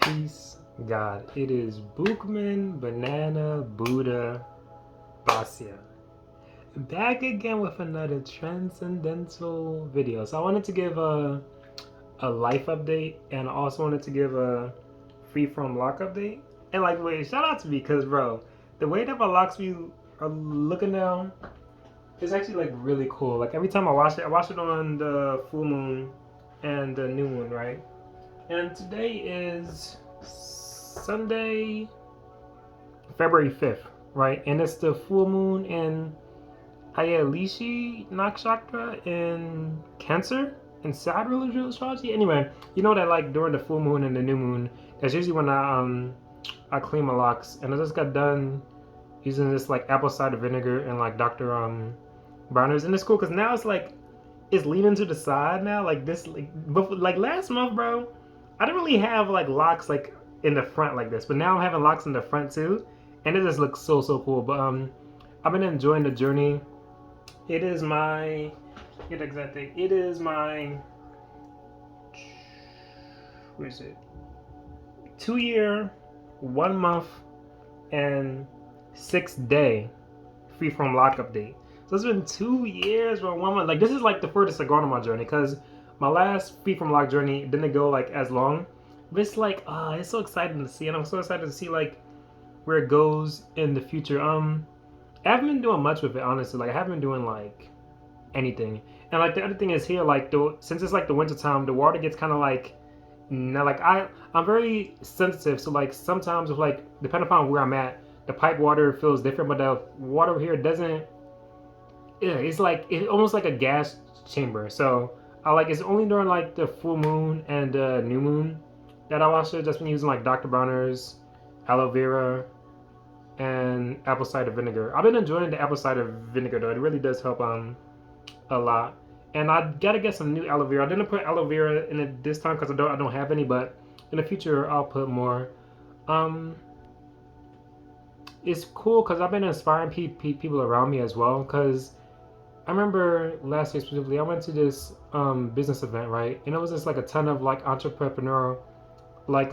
Peace, God. It is Bookman Banana Buddha Basya. Back again with another transcendental video. So I wanted to give a life update, and I also wanted to give a Freeform Loc update. And like, wait, shout out to me, because bro, the way that my locks be are looking now is actually like really cool. Like every time I watch it on the full moon and the new moon, right? And today is Sunday, February 5th, right? And it's the full moon in Ayalishi Nakshatra in Cancer in sacrificial astrology. Anyway, you know that like during the full moon and the new moon, that's usually when I clean my locks. And I just got done using this like apple cider vinegar and like Dr. Bronner's, and it's cool because now it's leaning to the side now. Like this, like last month, bro, I didn't really have like locks like in the front like this, but now I'm having locks in the front too, and it just looks so cool. But I've been enjoying the journey. It is my get the exact date. It is my where is it? 2 year, 1 month, and 6 day Freeform Loc update. So it's been 2 years or 1 month. Like this is like the furthest I've gone on my journey because my last Freeform Loc journey didn't go like as long. But it's like it's so exciting to see, and I'm so excited to see like where it goes in the future. I haven't been doing much with it honestly. Like I haven't been doing like anything. And like the other thing is here, like since it's like the winter time, the water gets kind of like now like I'm very sensitive. So like sometimes with like depending upon where I'm at, the pipe water feels different, but the water here doesn't. Yeah, it's like it's almost like a gas chamber. So I like it's only during like the full moon and new moon that I've also just been using like Dr. Bronner's aloe vera and apple cider vinegar. I've been enjoying the apple cider vinegar though. It really does help a lot. And I gotta get some new aloe vera. I didn't put aloe vera in it this time because I don't have any, but in the future I'll put more. Um, it's cool because I've been inspiring people around me as well. Because I remember last year specifically, I went to this business event, right? And it was just like a ton of like entrepreneurial, like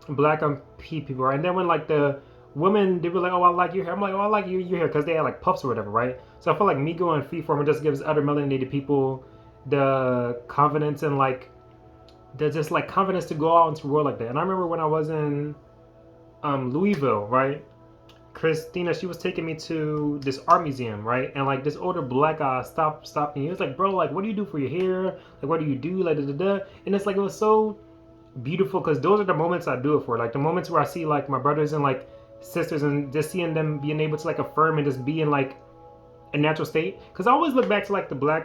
black people, right? And then when like the women, they were like, "Oh, I like your hair." I'm like, "Oh, I like your hair," because they had like puffs or whatever, right? So I feel like me going freeform it just gives other melanated people the confidence and like the just like confidence to go out into the world like that. And I remember when I was in Louisville, right? Christina, she was taking me to this art museum, right? And like this older black guy stopped me. He was like, "Bro, like, what do you do for your hair? Like, what do you do?" Like, da da da. And it's like it was so beautiful because those are the moments I do it for. Like the moments where I see like my brothers and like sisters and just seeing them being able to like affirm and just be in like a natural state. Because I always look back to like the black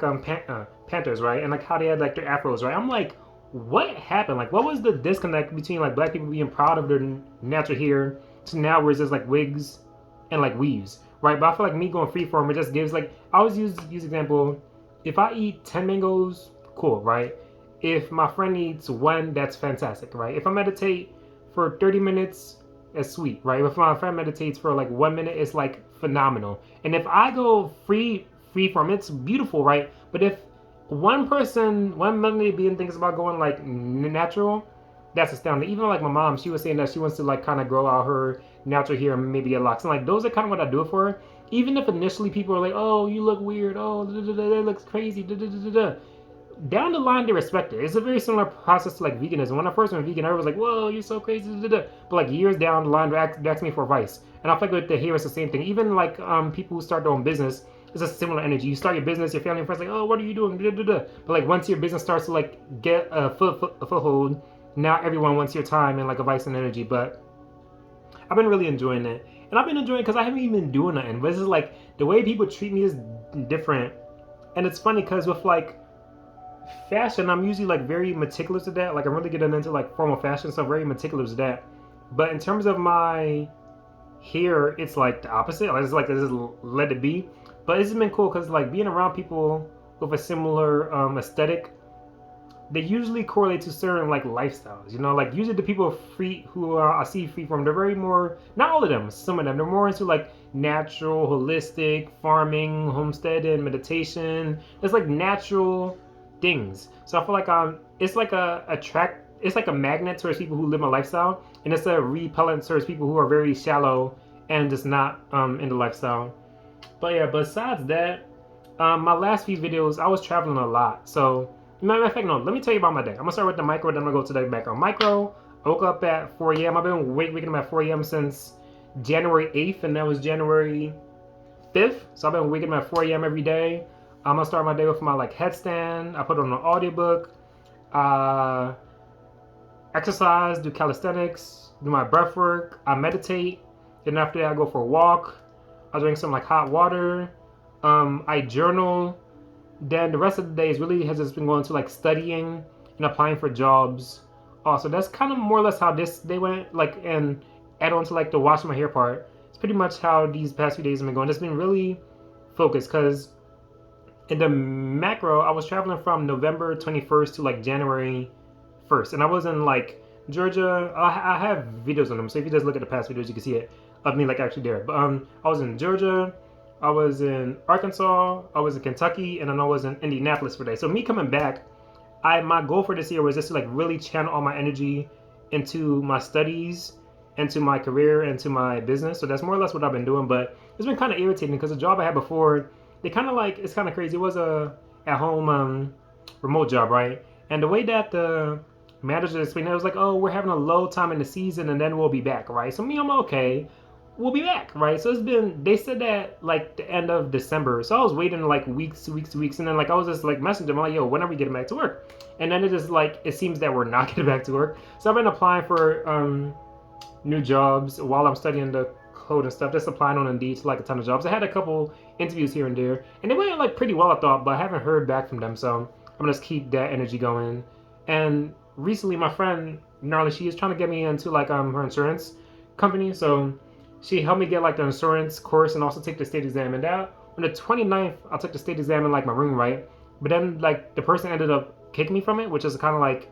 Panthers, right? And like how they had like their afros, right? I'm like, what happened? Like, what was the disconnect between like black people being proud of their natural hair to now where it's just like wigs and like weaves, right? But I feel like me going freeform, it just gives like I always use example. If I eat 10 mangoes, cool, right? If my friend eats one, that's fantastic, right? If I meditate for 30 minutes, it's sweet, right? If my friend meditates for like 1 minute, it's like phenomenal. And if I go freeform, it's beautiful, right? But if one melanated being thinks about going like natural, that's astounding. Even like my mom, she was saying that she wants to like kind of grow out her natural hair and maybe get locks. And like those are kind of what I do it for. Even if initially people are like, "Oh, you look weird. Oh, that looks crazy." Down the line, they respect it. It's a very similar process to like veganism. When I first went vegan, everyone was like, "Whoa, you're so crazy." But like years down the line, they ask me for advice. And I feel like with the hair, it's the same thing. Even like people who start their own business, it's a similar energy. You start your business, your family and friends like, "Oh, what are you doing?" But like once your business starts to like get a foothold, now everyone wants your time and like advice and energy. But I've been really enjoying it, and I've been enjoying it because I haven't even been doing nothing. But this is like the way people treat me is different, and it's funny because with like fashion, I'm usually like very meticulous with that. Like I'm really getting into like formal fashion, so I'm very meticulous with that. But in terms of my hair, it's like the opposite. Like I just let it be. But it's been cool because like being around people with a similar aesthetic, they usually correlate to certain like lifestyles. You know, like usually the people free who I see free from, they're very more. Not all of them, some of them, they're more into like natural, holistic farming, homesteading, meditation. It's like natural things. So I feel like it's like a it's like a magnet towards people who live a lifestyle, and it's a repellent towards people who are very shallow and just not in the lifestyle. But yeah, besides that, my last few videos, I was traveling a lot. So, matter of fact, no, let me tell you about my day. I'm gonna start with the micro, then I'm gonna go to the macro. Micro, I woke up at 4 a.m. I've been waking up at 4 a.m. since January 8th, and that was January 5th. So I've been waking up at 4 a.m. every day. I'm gonna start my day with my like headstand. I put on an audiobook. Uh, Exercise, do calisthenics, do my breath work. I meditate. Then after that, I go for a walk. I drink some like hot water. I journal. Then the rest of the day is really has just been going to like studying and applying for jobs. So that's kind of more or less how this day went. Like, and add on to like the washing my hair part. It's pretty much how these past few days have been going. It's been really focused because in the macro, I was traveling from November 21st to like January 1st, and I was in like Georgia. I have videos on them, so if you just look at the past videos, you can see it of me like actually there. But I was in Georgia, I was in Arkansas, I was in Kentucky, and then I was in Indianapolis for a day. So me coming back, my goal for this year was just to like really channel all my energy into my studies, into my career, into my business. So that's more or less what I've been doing. But it's been kind of irritating because the job I had before, they kind of like, it's kind of crazy. It was a at home remote job, right? And the way that the manager explained it was like, oh, we're having a low time in the season and then we'll be back, right? So me, I'm okay. We'll be back, right? So it's been, they said that like the end of December. So I was waiting like weeks. And then like I was just like messaging them like, yo, when are we getting back to work? And then it just like, it seems that we're not getting back to work. So I've been applying for new jobs while I'm studying the code and stuff, just applying on Indeed to like a ton of jobs. I had a couple interviews here and there, and they went like pretty well, I thought, but I haven't heard back from them. So I'm gonna just keep that energy going. And recently, my friend Gnarly, she is trying to get me into like her insurance company. So she helped me get like the insurance course and also take the state exam. And that on the 29th, I took the state exam in like my room, right? But then like the person ended up kicking me from it, which is kind of like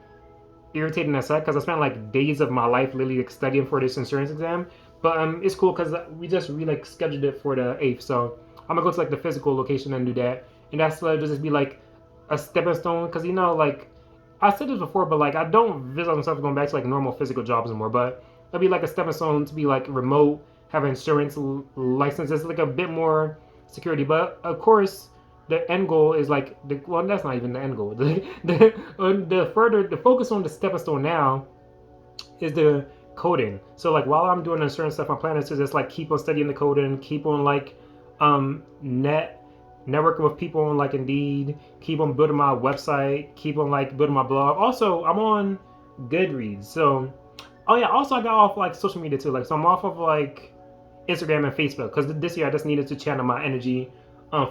irritating as heck because I spent like days of my life literally like, studying for this insurance exam. But it's cool because we just like scheduled it for the 8th. So I'm gonna go to like the physical location and do that. And that's just be like a stepping stone because you know like I said this before, but like I don't visualize myself going back to like normal physical jobs anymore. But it'll be like a stepping stone to be like remote, have an insurance license. It's like a bit more security. But of course, the end goal is like well, that's not even the end goal. The focus on the stepping stone now is the coding. So like while I'm doing insurance stuff, I'm planning to just like keep on studying the coding, keep on like networking with people on like Indeed, keep on building my website, keep on like building my blog. Also, I'm on Goodreads. So oh yeah, also I got off like social media too. Like so I'm off of like Instagram and Facebook because this year I just needed to channel my energy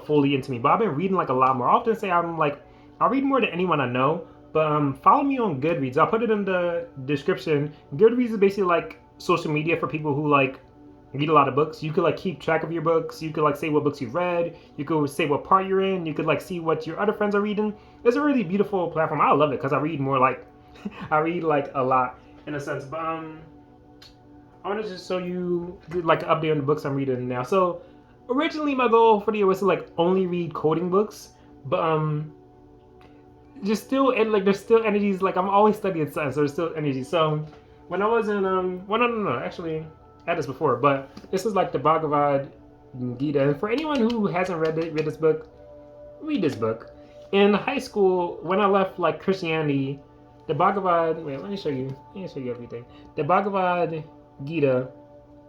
fully into me. But I've been reading like a lot more. I often say I read more than anyone I know. But follow me on Goodreads. I'll put it in the description. Goodreads is basically like social media for people who like read a lot of books. You could like keep track of your books. You could like say what books you've read. You could say what part you're in. You could like see what your other friends are reading. It's a really beautiful platform. I love it because I read more like I read like a lot in a sense. But I want to just show you like an update on the books I'm reading now. So originally my goal for the year was to like only read coding books, but just still and like there's still energies. Like I'm always studying science, so there's still energy. So when I was in well no actually I had this before, but this is like the Bhagavad Gita. And for anyone who hasn't read this book, read this book. In high school, when I left like Christianity, the Bhagavad let me show you everything. The Bhagavad Gita,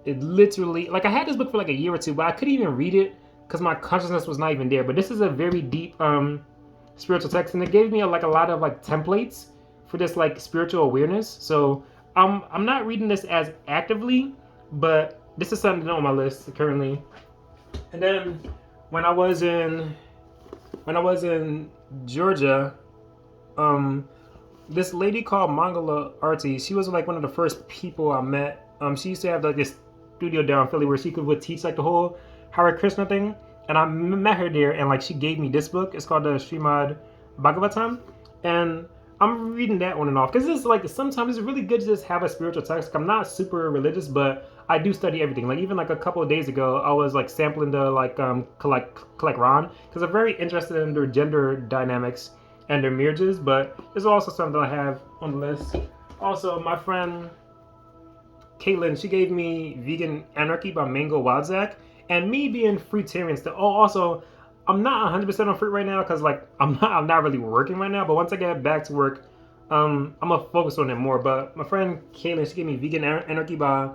it literally like I had this book for like a year or two, but I couldn't even read it because my consciousness was not even there. But this is a very deep spiritual text, and it gave me like a lot of like templates for this like spiritual awareness. So I'm not reading this as actively, but this is something on my list currently. And then when I was in Georgia, this lady called Mangala Arti, she was like one of the first people I met. She used to have like this studio down in Philly where she would teach like the whole Hare Krishna thing. And I met her there, and like she gave me this book. It's called the Srimad Bhagavatam, and I'm reading that on and off because it's like sometimes it's really good to just have a spiritual text. I'm not super religious, but I do study everything. Like even like a couple of days ago, I was like sampling the like collect Ron because I'm very interested in their gender dynamics and their marriages. But it's also something I have on the list. Also, my friend Caitlin, she gave me Vegan Anarchy by Mango Wadzak, and me being fruitarian still. Oh, also, I'm not 100% on fruit right now because like I'm not really working right now. But once I get back to work, I'm gonna focus on it more. But my friend Caitlin, she gave me Vegan Anarchy by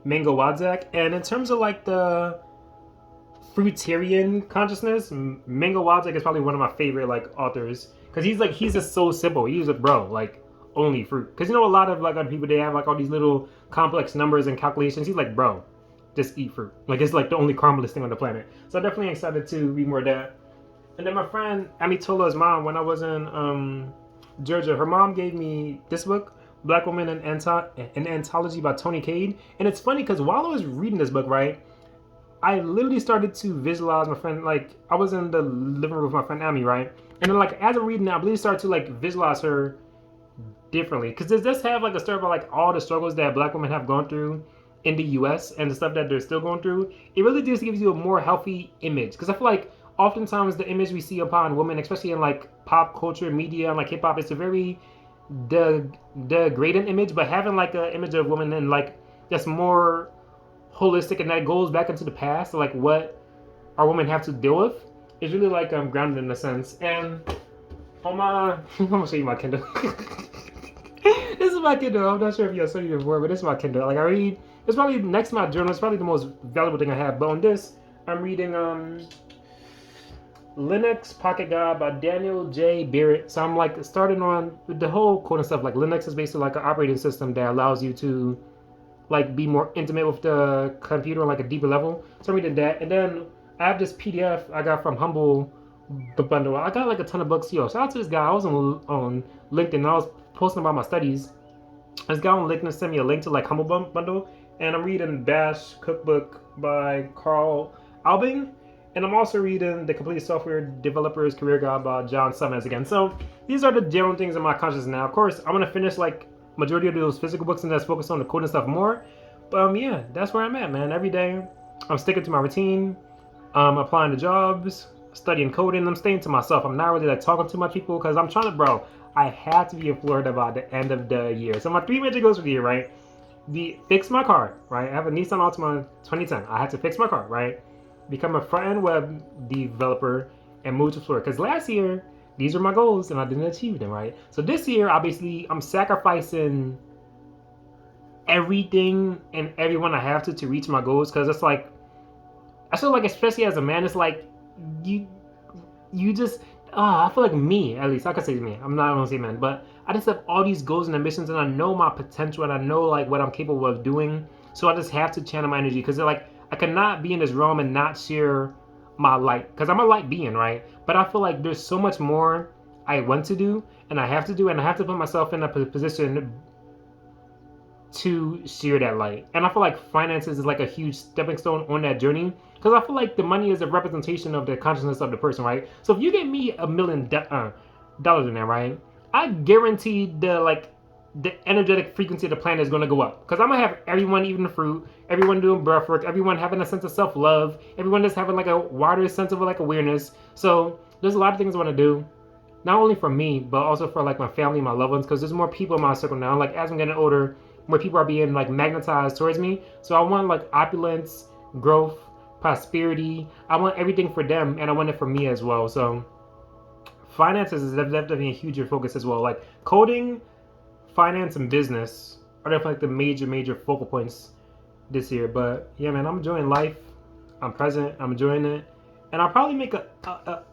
Mango Wadzak, and in terms of like the fruitarian consciousness, Mango Wadzak is probably one of my favorite like authors because he's just so simple. He's a bro like only fruit because you know a lot of like other people they have like all these little complex numbers and calculations. He's like bro, just eat fruit. Like it's like the only carbonless thing on the planet. So I'm definitely excited to read more of that. And then my friend Amitola's mom, when I was in Georgia, her mom gave me this book, Black Woman in an Anthology by Tony Cade. And it's funny because while I was reading this book, right, I literally started to visualize my friend. Like I was in the living room with my friend Amy, right, and then like as I'm reading it, I really started to like visualize her differently because this does have like a story about like all the struggles that Black women have gone through in the U.S. and the stuff that they're still going through. It really just gives you a more healthy image because I feel like oftentimes the image we see upon women, especially in like pop culture, media, and like hip hop, it's a very degrading image. But having like an image of women and like that's more holistic and that goes back into the past, like what our women have to deal with, is really like grounded in a sense. And on my, I'm gonna show you my Kindle. This is my Kindle. I'm not sure if you have seen it before, but this is my Kindle. Like I read, it's probably next to my journal. It's probably the most valuable thing I have. But on this, I'm reading Linux Pocket Guide by Daniel J. Barrett. So I'm like starting on the whole code and stuff. Like Linux is basically like an operating system that allows you to like be more intimate with the computer on like a deeper level. So I'm reading that, and then I have this PDF I got from Humble Bundle. I got like a ton of books. Yo, shout out to this guy. I was on LinkedIn. And I was posting about my studies. This guy on LinkedIn sent me a link to like Humble Bundle, and I'm reading Bash Cookbook by Carl Albing, and I'm also reading The Complete Software Developer's Career Guide by John Summers again. So these are the general things in my consciousness now. Of course, I'm gonna finish like majority of those physical books and that's focused on the coding stuff more. But yeah, that's where I'm at, man. Every day, I'm sticking to my routine. Applying to jobs, studying coding. I'm staying to myself. I'm not really like talking to much people because I'm trying to, bro. I have to be in Florida by the end of the year. So my 3 major goals for the year, right? Fix my car, right? I have a Nissan Altima 2010. I had to fix my car, right? Become a front-end web developer and move to Florida. Because last year, these were my goals and I didn't achieve them, right? So this year, I'm sacrificing everything and everyone I have to reach my goals because it's like I feel like especially as a man, it's like you just I feel like me at least I could say me. I'm not gonna say man, but I just have all these goals and ambitions and I know my potential and I know like what I'm capable of doing. So I just have to channel my energy because like I cannot be in this realm and not share my light because I'm a light being, right? But I feel like there's so much more I want to do and I have to do and I have to put myself in a position to share that light. And I feel like finances is like a huge stepping stone on that journey because I feel like the money is a representation of the consciousness of the person, right? So if you get me $1 million dollars in there, right, I guarantee the energetic frequency of the planet is going to go up because I'm gonna have everyone eating the fruit, everyone doing breath work, everyone having a sense of self-love, everyone just having like a wider sense of like awareness. So there's a lot of things I want to do, not only for me but also for like my family, my loved ones, because there's more people in my circle now. Like as I'm getting older, more people are being like magnetized towards me. So I want like opulence, growth, prosperity. I want everything for them and I want it for me as well. So finances is definitely a huge focus as well. Like coding, finance, and business are definitely like the major focal points this year. But yeah, man, I'm enjoying life. I'm present. I'm enjoying it, and I'll probably make a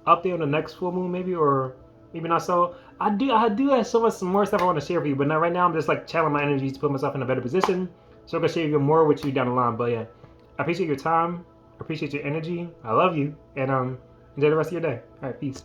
update on the next full moon, maybe, or maybe not. So I do have so much more stuff I want to share with you. But now, right now, I'm just like channeling my energies to put myself in a better position, so I can share even more with you down the line. But yeah, I appreciate your time. I appreciate your energy. I love you, and enjoy the rest of your day. All right, peace.